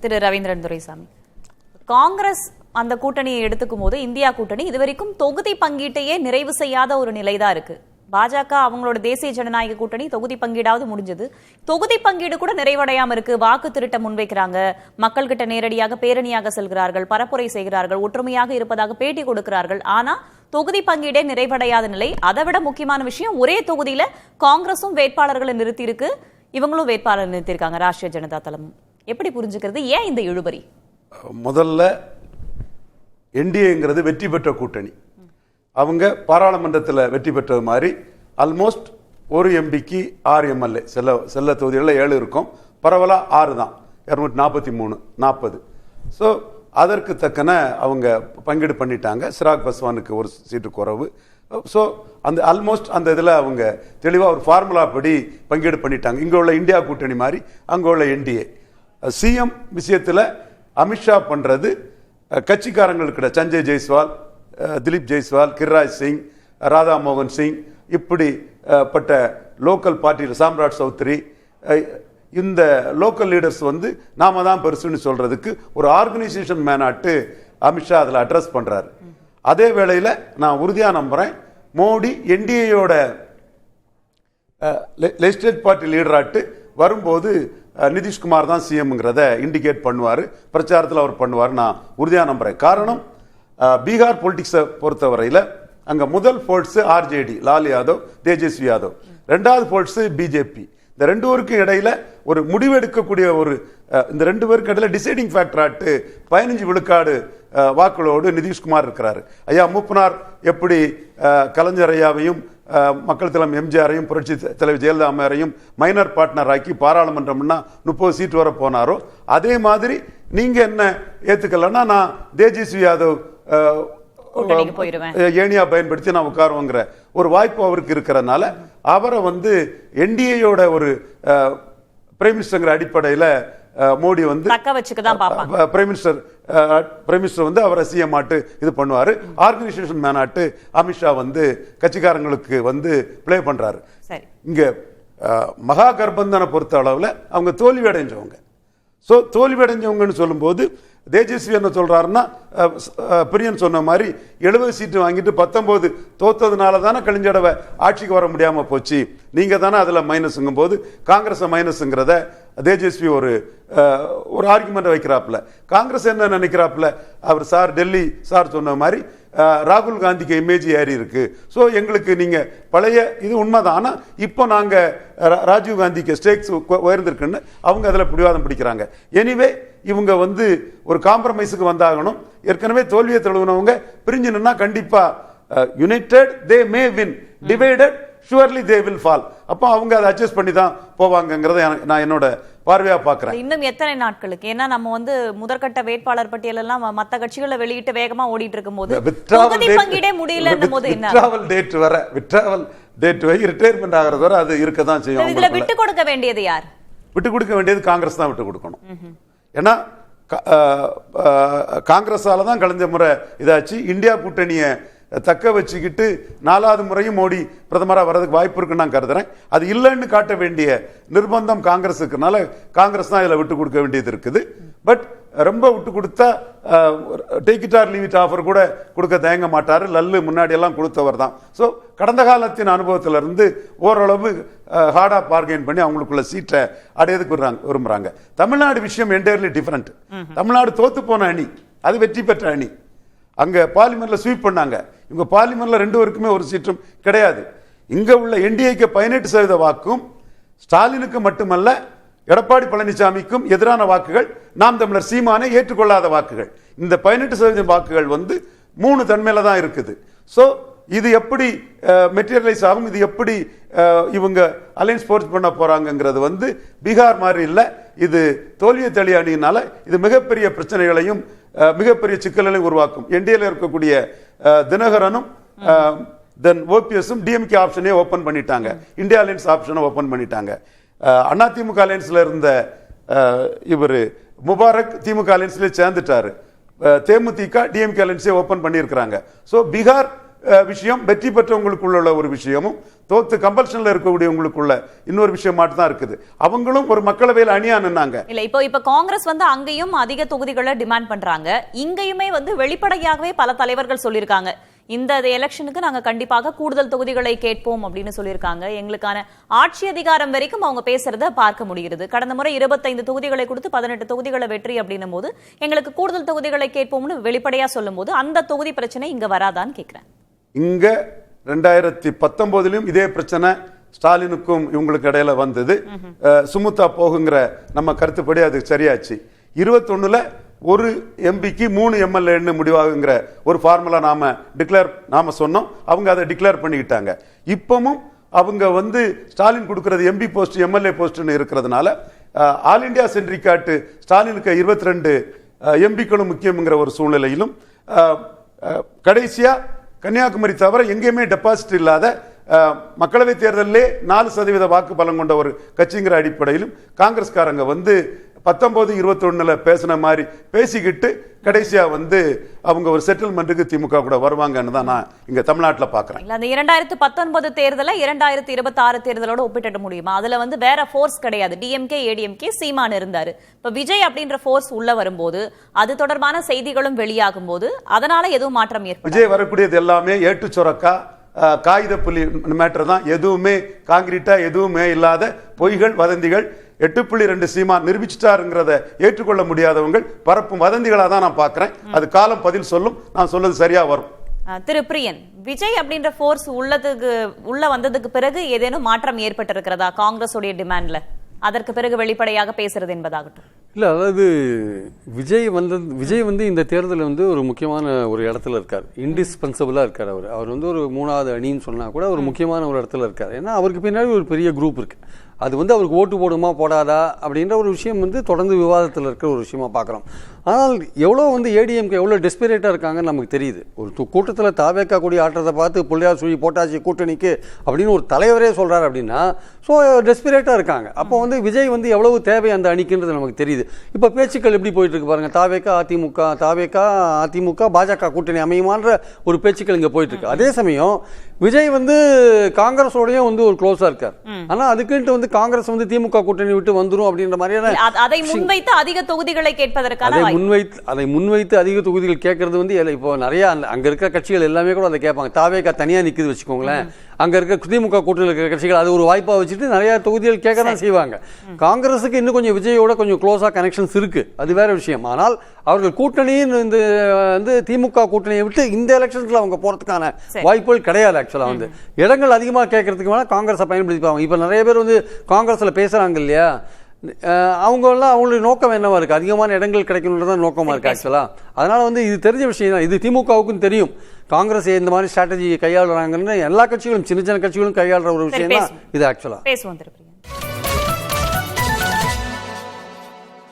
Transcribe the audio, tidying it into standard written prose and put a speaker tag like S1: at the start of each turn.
S1: திரு ரவீந்திரன் துரைசாமி, காங்கிரஸ் அந்த கூட்டணியை எடுத்துக்கும் போது இந்தியா கூட்டணி இதுவரைக்கும் தொகுதி பங்கீட்டையே நிறைவு செய்யாத ஒரு நிலைதான் இருக்கு. பாஜக அவங்களோட தேசிய ஜனநாயக கூட்டணி தொகுதி பங்கீடாவது முடிஞ்சது, தொகுதி பங்கீடு கூட நிறைவடையாம இருக்கு. வாக்கு திருட்ட முன்வைக்கிறாங்க, மக்கள் கிட்ட நேரடியாக பேரணியாக செல்கிறார்கள், பரப்புரை செய்கிறார்கள், ஒற்றுமையாக இருப்பதாக பேட்டி கொடுக்கிறார்கள். ஆனா தொகுதி பங்கீடே நிறைவடையாத நிலை. அதை விட முக்கியமான விஷயம், ஒரே தொகுதியில காங்கிரசும் வேட்பாளர்களை நிறுத்தி இருக்கு, இவங்களும் வேட்பாளர் நிறுத்திருக்காங்க, ராஷ்டிரிய ஜனதா தளமும். எப்படி புரிஞ்சுக்கிறது? ஏன் இந்த இழுபறி?
S2: முதல்ல என்டிஏங்கிறது வெற்றி பெற்ற கூட்டணி. அவங்க பாராளுமன்றத்தில் வெற்றி பெற்றது மாதிரி ஆல்மோஸ்ட் ஒரு எம்பிக்கு 6 எம்எல்ஏ, செல்ல தொகுதிகளில் 7 இருக்கும், பரவலாக 6 தான், 243 40. ஸோ அதற்கு தக்கன அவங்க பங்கீடு பண்ணிட்டாங்க. சிராக் பஸ்வானுக்கு ஒரு சீட்டு குறைவு. ஸோ அந்த ஆல்மோஸ்ட் அந்த இதில் அவங்க தெளிவாக ஒரு ஃபார்முலா படி பங்கீடு பண்ணிட்டாங்க. இங்கே உள்ள இந்தியா கூட்டணி மாதிரி அங்கே உள்ள என்டிஏ. சிஎம் விஷயத்தில் அமித்ஷா பண்ணுறது கட்சிக்காரங்களுக்கு சஞ்சய் ஜெய்ஸ்வால், திலீப் ஜெய்ஸ்வால், கிரிராஜ் சிங், ராதா மோகன் சிங், இப்படிப்பட்ட லோக்கல் பார்ட்டியில் சாம்ராட் சௌத்ரி, இந்த லோக்கல் லீடர்ஸ் வந்து நாம தான் பெருசுன்னு சொல்றதுக்கு ஒரு ஆர்கனைசேஷன் மேனாட்டு அமித்ஷா அதில் அட்ரஸ் பண்றாரு. அதே வேளையில் நான் உறுதியா நம்புறேன், மோடி என்டிஏயோட லெஜிஸ்லேட்டிவ் பார்ட்டி லீடராட்டு வரும்போது நிதிஷ்குமார் தான் சிஎம்ங்கிறத இண்டிகேட் பண்ணுவார், பிரச்சாரத்தில் அவர் பண்ணுவார், நான் உறுதியாக நம்புறேன். காரணம், பீகார் பொலிட்டிக்ஸை பொறுத்தவரையில் அங்கே முதல் ஃபோர்ஸ் ஆர்ஜேடி லால் யாதவ், தேஜஸ்வி யாதவ், ரெண்டாவது ஃபோர்ஸ் பிஜேபி. இந்த 2 பேருக்கும் இடையில ஒரு முடிவெடுக்கக்கூடிய ஒரு இந்த 2 பேருக்கு இடையில டிசைடிங் ஃபேக்டர் ஆட்டு 15 விழுக்காடு வாக்குகளோடு நிதிஷ்குமார் இருக்கிறாரு. ஐயா மூப்பனார் எப்படி கலைஞர் ஐயாவையும் மக்கள் தலைவர் எம்ஜிஆரையும் புரட்சி தலைவர் ஜெயலலிதா அம்மையாரையும் மைனர் பார்ட்னர் ஆக்கி பாராளுமன்றம்னா 30 சீட் வர போனாரோ, அதே மாதிரி நீங்க என்ன ஏத்துக்கலன்னா நான் தேஜஸ்வி யாதவ் ஏனியா பயன்படுத்தி நான் உட்காருவோங்கிற ஒரு வாய்ப்பு அவருக்கு இருக்கிறதுனால அவரை வந்து என்டிஏயோட ஒரு பிரைம் மினிஸ்டர் அடிப்படையில் மோடி வந்து பிரைம் மினிஸ்டர் வந்து அவரை சிஎம் ஆட்டு இது பண்ணுவாரு. ஆர்கனைசேஷன் மேனாட்டு அமித்ஷா வந்து கட்சிக்காரங்களுக்கு வந்து பிளே பண்றாரு. இங்க மகா கர்பந்தனை பொறுத்த அளவுல அவங்க தோல்வி அடைஞ்சவங்க. ஸோ தோல்வி அடைஞ்சவங்கன்னு சொல்லும்போது தேஜஸ்வி என்ன சொல்றாருன்னா, பிரியன் சொன்ன மாதிரி 70 சீட்டு வாங்கிட்டு 19 தோத்ததுனால தானே கழிஞ்சடவை ஆட்சிக்கு வர முடியாம போச்சு, நீங்க தானே அதுல மைனஸ்ங்கும் போது காங்கிரஸ் மைனஸ்ங்கிறத தேஜஸ்வி ஒரு ஆர்குமெண்ட் வைக்கிறாப்புல. காங்கிரஸ் என்ன நினைக்கிறாப்புல, அவர் சார் டெல்லி சார் சொன்ன மாதிரி ராகுல் காந்திக்கு இமேஜ் ஏறி இருக்கு, ஸோ எங்களுக்கு நீங்க பழைய இது உண்மைதான், ஆனா இப்போ நாங்க ராஜீவ் காந்திக்கு ஸ்டேக்ஸ் உயர்ந்திருக்குன்னு அவங்க அதில் பிடிவாதம் பிடிக்கிறாங்க. எனிவே இவங்க வந்து ஒரு காம்ப்ரமைஸுக்கு வந்தாகணும். ஏற்கனவே தோல்வியை தழுவினவங்க பிரிஞ்சு நின்னா கண்டிப்பா United they May win, divided surely they will fall. அப்போ அவங்க அதை அட்ஜஸ்ட் பண்ணி தான் போவாங்கங்கிறத நான் என்னோட பார்வையா பார்க்கிறேன். இன்னும் எத்தனை நாட்களுக்கு? ஏன்னா நம்ம வந்து முதற்கட்ட வேட்பாளர் பட்டியல் எல்லாம் மற்ற கட்சிகளை வெளியிட்டு வேகமா ஓடிட்டு இருக்கும்போது தொகுதி பங்கீடே முடியலன்னும் போது என்ன விட்ராவல் டேட் வரை ரிட்டையர்மெண்ட் ஆகிறது வரை அது இருக்க தான் செய்யும். இதுல விட்டு கொடுக்க வேண்டியது யார்? விட்டு கொடுக்க வேண்டியது காங்கிரஸ் தான் விட்டு கொடுக்கணும். ஏன்னா காங்கிரஸால தான் கழிஞ்ச முறை இதாச்சு. இந்தியா கூட்டணியை தக்க வச்சுக்கிட்டு 4வது முறையும் மோடி பிரதமராக வர்றதுக்கு வாய்ப்பு இருக்குன்னு நான் கருதுறேன். அது இல்லைன்னு காட்ட வேண்டிய நிர்பந்தம் காங்கிரஸ் இருக்குனால காங்கிரஸ் தான் இதில் விட்டு கொடுக்க வேண்டியது இருக்குது. பட் ரொம்ப விட்டு கொடுத்தா take it or leave it offer கூட கொடுக்க தயங்க மாட்டார். லல்லு முன்னாடி எல்லாம் கொடுத்தவர் தான். ஸோ கடந்த காலத்தின் அனுபவத்திலிருந்து ஓரளவு ஹார்டா பார்கெயின் பண்ணி அவங்களுக்குள்ள சீட்டை அடையதுக்கு விரும்புறாங்க. தமிழ்நாடு விஷயம் என்டையர்லி டிஃபரெண்ட். தமிழ்நாடு தோத்து போன அணி, அது வெற்றி பெற்ற அணி. அங்க பார்லிமெண்ட்ல ஸ்வீப் பண்ணாங்க. இவங்க பார்லிமெண்ட்ல 2 பேருக்குமே ஒரு சீட்டும் கிடையாது. இங்க உள்ள என்டிஏக்கு 18% வாக்கும் ஸ்டாலினுக்கு மட்டுமல்ல எடப்பாடி பழனிசாமிக்கும் எதிரான வாக்குகள், நாம் தமிழர் சீமானை ஏற்றுக்கொள்ளாத வாக்குகள். இந்த 18% வாக்குகள் வந்து 3 தன்மையில தான் இருக்குது. ஸோ இது எப்படி மெட்டீரியலைஸ் ஆகும், இது எப்படி இவங்க அலைன்ஸ் போர்ஸ் பண்ண போறாங்கிறது வந்து பீகார் மாதிரி இல்லை. இது தோல்வியை தள்ளி அணியினால இது மிகப்பெரிய பிரச்சனைகளையும் மிகப்பெரிய சிக்கல்களையும் உருவாக்கும். என்டிஏல இருக்கக்கூடிய தினகரனும் தென் ஓபிஎஸும் டிஎம்கே ஆப்ஷனே ஓபன் பண்ணிட்டாங்க, இந்தியா அலைன்ஸ் ஆப்ஷனை ஓபன் பண்ணிட்டாங்க. அதிமுக அலைன்ஸ்ல இருந்த இவர் முபாரக் திமுக அலைன்ஸ்ல சேர்ந்துட்டாரு. தேமுதிக டிஎம்கே அலைன்ஸே ஓபன் பண்ணியிருக்கிறாங்க. ஸோ பீகார் விஷயம், வெற்றி பெற்றவங்களுக்குள்ள ஒரு விஷயமும் தோத்து கம்பல்ஷன்ல இருக்கக்கூடியவங்களுக்குள்ள இன்னொரு விஷயம் மட்டும் தான் இருக்குது. அவங்களும் ஒரு மக்களவையில் அணியா நின்னாங்க.
S1: இல்ல இப்ப காங்கிரஸ் வந்து அங்கேயும் அதிக தொகுதிகளை டிமாண்ட் பண்றாங்க, இங்கேயுமே வந்து வெளிப்படையாகவே பல தலைவர்கள் சொல்லியிருக்காங்க இந்த எலெக்ஷனுக்கு நாங்க கண்டிப்பாக கூடுதல் தொகுதிகளை கேட்போம் அப்படின்னு சொல்லியிருக்காங்க. எங்களுக்கான ஆட்சி அதிகாரம் வரைக்கும் அவங்க பேசுறத பார்க்க முடிகிறது. கடந்த முறை 25 தொகுதிகளை கொடுத்து 18 தொகுதிகளை வெற்றி அப்படின்னும் போது எங்களுக்கு கூடுதல் தொகுதிகளை கேட்போம்னு வெளிப்படையா சொல்லும் போது அந்த தொகுதி பிரச்சனை இங்க வராதான்னு கேட்கிறேன்.
S2: இங்க 2019 இதே பிரச்சனை ஸ்டாலினுக்கும் இவங்களுக்கு இடையில வந்தது. சுமுத்தா போகுங்கிற நம்ம கருத்துப்படி அது சரியாச்சு. 21 ஒரு எம்பிக்கு 3 எம்எல்ஏன்னு முடிவாகுங்கிற ஒரு ஃபார்முலா நாம சொன்னோம். அவங்க அதை டிக்ளேர் பண்ணிக்கிட்டாங்க. இப்பவும் அவங்க வந்து ஸ்டாலின் கொடுக்கிறது எம்பி போஸ்ட் எம்எல்ஏ போஸ்ட்னு இருக்கிறதுனால ஆல் இண்டியா சென்ட்ரிக்காட்டு ஸ்டாலினுக்கு 22 எம்பிக்களும் முக்கியங்கிற ஒரு சூழ்நிலையிலும் கடைசியா கன்னியாகுமரி தவிர எங்கேயுமே டெபாசிட் இல்லாத மக்களவை தேர்தலிலே 4% வாக்கு பலம் கொண்ட ஒரு கட்சிங்கிற அடிப்படையிலும் காங்கிரஸ்காரங்க வந்து 19-21 பேசின மாதிரி பேசிக்கிட்டு கடைசியா வந்து அவங்க ஒரு செட்டில்மெண்ட்டுக்கு திமுக கூட வருவாங்கன்னு தான் நான் இங்க தமிழ்நாட்டில் பாக்குறேன்.
S1: அந்த 2019 தேர்தலை 2026 தேர்தலோட ஒப்பிட்டு முடியுமா? அதுல வந்து வேற போர்ஸ் கிடையாது. டிஎம்கே ஏடிஎம்கே சீமான் இருந்தாரு. இப்ப விஜய் அப்படின்ற போர்ஸ் உள்ள வரும்போது அது தொடர்பான செய்திகளும் வெளியாகும் போது அதனால எதுவும் மாற்றம் ஏற்படும்?
S2: விஜய் வரக்கூடியது எல்லாமே ஏட்டு சொரக்கா காகித புள்ளி மேட்டர் தான். எதுவுமே காங்கிரீட்டா எதுவுமே இல்லாத பொய்கள் வதந்திகள். 8.2 சீமான் நிரூபிச்சிட்டாருங்கிறத ஏற்றுக்கொள்ள முடியாதவங்க பரப்பும் வதந்திகளாக தான் நான் பார்க்கிறேன். அது காலம் பதில் சொல்லும். நான் சொல்றது சரியா வரும்.
S1: திரு பிரியன், விஜய் அப்படின்ற போர்ஸ் உள்ள வந்ததுக்கு பிறகு ஏதேனும் மாற்றம் ஏற்பட்டிருக்கிறதா காங்கிரஸ் உடைய டிமாண்ட்ல? அதற்கு பிறகு வெளிப்படையாக பேசுறது என்பதாகட்டும்.
S3: இல்லை, அதாவது விஜய் வந்து இந்த தேர்தலில் வந்து ஒரு முக்கியமான ஒரு இடத்துல இருக்கார். இன்டிஸ்பென்சபிளாக இருக்கார். அவர் வந்து ஒரு 3வது அணின்னு சொன்னால் கூட ஒரு முக்கியமான ஒரு இடத்துல இருக்கார். ஏன்னா அவருக்கு பின்னாடி ஒரு பெரிய குரூப் இருக்கு. அது வந்து அவருக்கு ஓட்டு போடுமா போடாதா அப்படின்ற ஒரு விஷயம் வந்து தொடர்ந்து விவாதத்தில் இருக்கிற ஒரு விஷயமா பார்க்குறோம். ஆனால் எவ்வளோ வந்து ஏடிஎம்கே எவ்வளோ டெஸ்பிரேட்டாக இருக்காங்கன்னு நமக்கு தெரியுது. ஒரு கூட்டத்தில் தாவேக்கா கூடிய ஆட்டத்தை பார்த்து பிள்ளையார் சுழி போட்டாச்சு கூட்டணிக்கு அப்படின்னு ஒரு தலைவரே சொல்கிறார் அப்படின்னா ஸோ டெஸ்பிரேட்டாக இருக்காங்க. அப்போ வந்து விஜய் வந்து எவ்வளவு தேவை அந்த அணிக்குன்றது நமக்கு தெரியுது. இப்போ பேச்சுக்கள் எப்படி போயிட்டு இருக்கு பாருங்க. தாவேக்கா அதிமுக பாஜக கூட்டணி அமையுமான்ற ஒரு பேச்சுக்கள் இங்கே போயிட்டு இருக்கு. அதே சமயம் விஜய் வந்து காங்கிரஸோடயும் வந்து ஒரு க்ளோஸா இருக்கார். ஆனா அதுக்குன்ட்டு வந்து காங்கிரஸ் வந்து திமுக கூட்டணி விட்டு வந்துரும் அப்படின்ற மாதிரியான
S1: அதை முன்வைத்து அதிக தொகுதிகளை கேட்பதற்கான
S3: அதை முன்வைத்து அதிக தொகுதிகள் கேட்கறது வந்து இப்போ நிறைய அங்க இருக்கிற கட்சிகள் எல்லாமே கூட அதை கேட்பாங்க. தாவேக்கா தனியா நிக்குது வச்சுக்கோங்களேன், அங்க இருக்க திமுக கூட்டணியில் இருக்கிற கட்சிகள் அது ஒரு வாய்ப்பா வச்சுட்டு நிறைய தொகுதிகள் கேட்க தான் செய்வாங்க. காங்கிரஸுக்கு இன்னும் கொஞ்சம் விஜயோட கொஞ்சம் க்ளோஸா கனெக்ஷன்ஸ் இருக்கு, அது வேற விஷயம். ஆனால் அவர்கள் கூட்டணியின் இந்த வந்து திமுக கூட்டணியை விட்டு இந்த எலெக்ஷன்ஸ்ல அவங்க போறதுக்கான வாய்ப்புகள் கிடையாது. ஆக்சுவலா வந்து இடங்கள் அதிகமாக கேட்கறதுக்கு வேணா காங்கிரஸை பயன்படுத்திப்பாங்க. இப்ப நிறைய பேர் வந்து காங்கிரஸ்ல பேசுறாங்க இல்லையா, அவங்களுடைய நோக்கம் என்னவா இருக்கு, அதிகமான இடங்கள் கிடைக்கணும்ன்றதான் நோக்கமா இருக்கு ஆக்சுவலா. அதனால வந்து இது தெரிஞ்ச விஷயம் தான். இது திமுகவுக்கும் தெரியும் காங்கிரஸ் இந்த மாதிரி ஸ்ட்ராட்டஜி கையாளுறாங்கன்னு. எல்லா கட்சிகளும் சின்ன சின்ன கட்சிகளும் கையாளுற ஒரு விஷயம் தான் இது ஆக்சுவலா.